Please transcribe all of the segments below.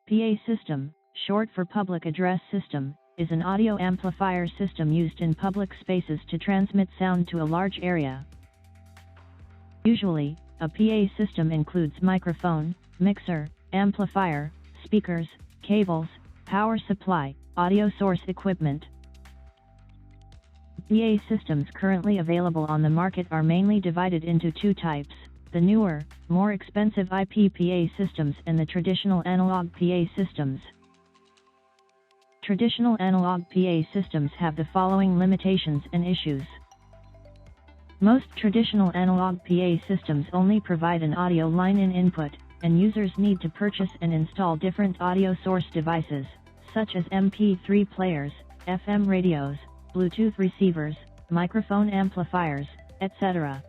PA system, short for public address system, is an audio amplifier system used in public spaces to transmit sound to a large area. Usually, a PA system includes microphone, mixer, amplifier, speakers, cables, power supply, audio source equipment. PA systems currently available on the market are mainly divided into two types: the newer, more expensive IP PA systems and the traditional analog PA systems. Traditional analog PA systems have the following limitations and issues. Most traditional analog PA systems only provide an audio line-in input, and users need to purchase and install different audio source devices, such as MP3 players, FM radios, Bluetooth receivers, microphone amplifiers, etc.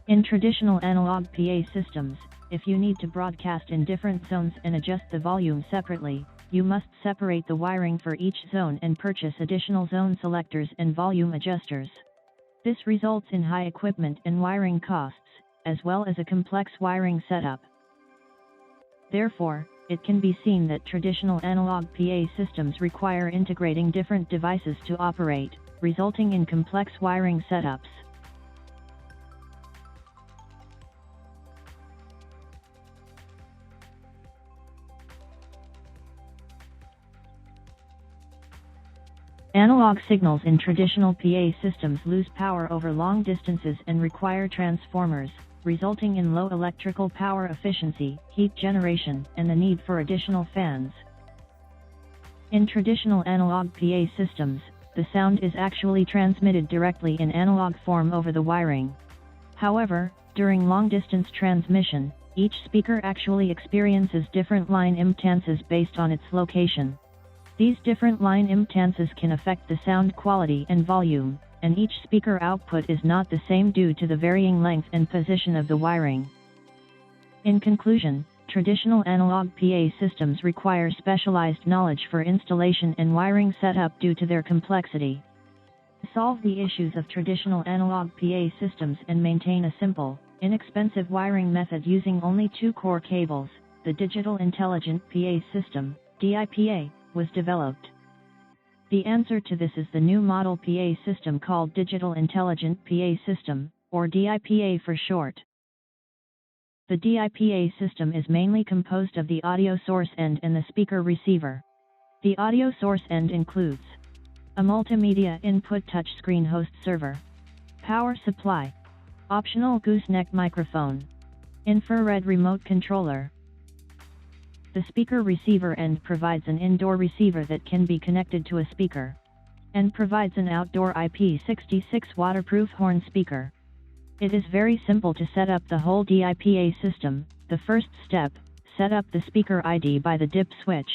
In traditional analog PA systems, if you need to broadcast in different zones and adjust the volume separately, you must separate the wiring for each zone and purchase additional zone selectors and volume adjusters. This results in high equipment and wiring costs, as well as a complex wiring setup. Therefore, it can be seen that traditional analog PA systems require integrating different devices to operate, resulting in complex wiring setups. Analog signals in traditional PA systems lose power over long distances and require transformers, resulting in low electrical power efficiency, heat generation, and the need for additional fans. In traditional analog PA systems, the sound is actually transmitted directly in analog form over the wiring. However, during long-distance transmission, each speaker actually experiences different line impedances based on its location. These different line impedances can affect the sound quality and volume, and each speaker output is not the same due to the varying length and position of the wiring. In conclusion, traditional analog PA systems require specialized knowledge for installation and wiring setup due to their complexity. To solve the issues of traditional analog PA systems and maintain a simple, inexpensive wiring method using only two core cables, the Digital Intelligent PA System, DIPA, was developed. The answer to this is the new model PA system called Digital Intelligent PA System, or DIPA for short. The DIPA system is mainly composed of the audio source end and the speaker receiver. The audio source end includes a multimedia input touchscreen host server, power supply, optional gooseneck microphone, infrared remote controller. The speaker receiver end provides an indoor receiver that can be connected to a speaker, and provides an outdoor IP66 waterproof horn speaker. It is very simple to set up the whole DIPA system. The first step, set up the speaker ID by the DIP switch.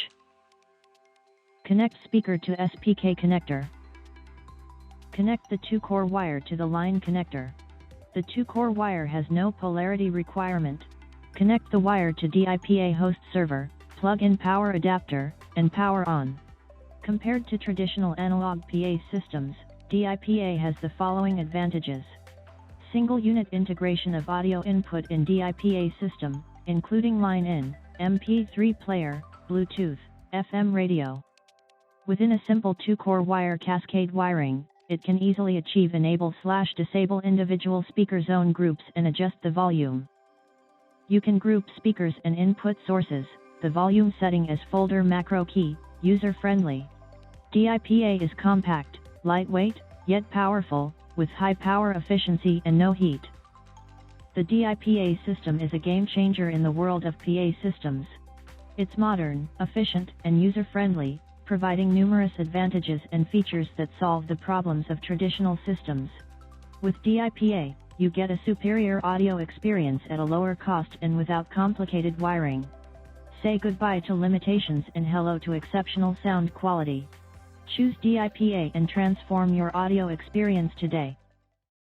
Connect speaker to SPK connector. Connect the 2-core wire to the line connector. The 2-core wire has no polarity requirement. Connect the wire to DIPA host server, plug in power adapter, and power on. Compared to traditional analog PA systems, DIPA has the following advantages. Single unit integration of audio input in DIPA system, including line-in, MP3 player, Bluetooth, FM radio. Within a simple 2-core wire cascade wiring, it can easily achieve enable/disable individual speaker zone groups and adjust the volume. You can group speakers and input sources, the volume setting as folder macro key, user-friendly. DIPA is compact, lightweight, yet powerful, with high power efficiency and no heat. The DIPA system is a game changer in the world of PA systems. It's modern, efficient, and user-friendly, providing numerous advantages and features that solve the problems of traditional systems. With DIPA, you get a superior audio experience at a lower cost and without complicated wiring. Say goodbye to limitations and hello to exceptional sound quality. Choose DIPA and transform your audio experience today.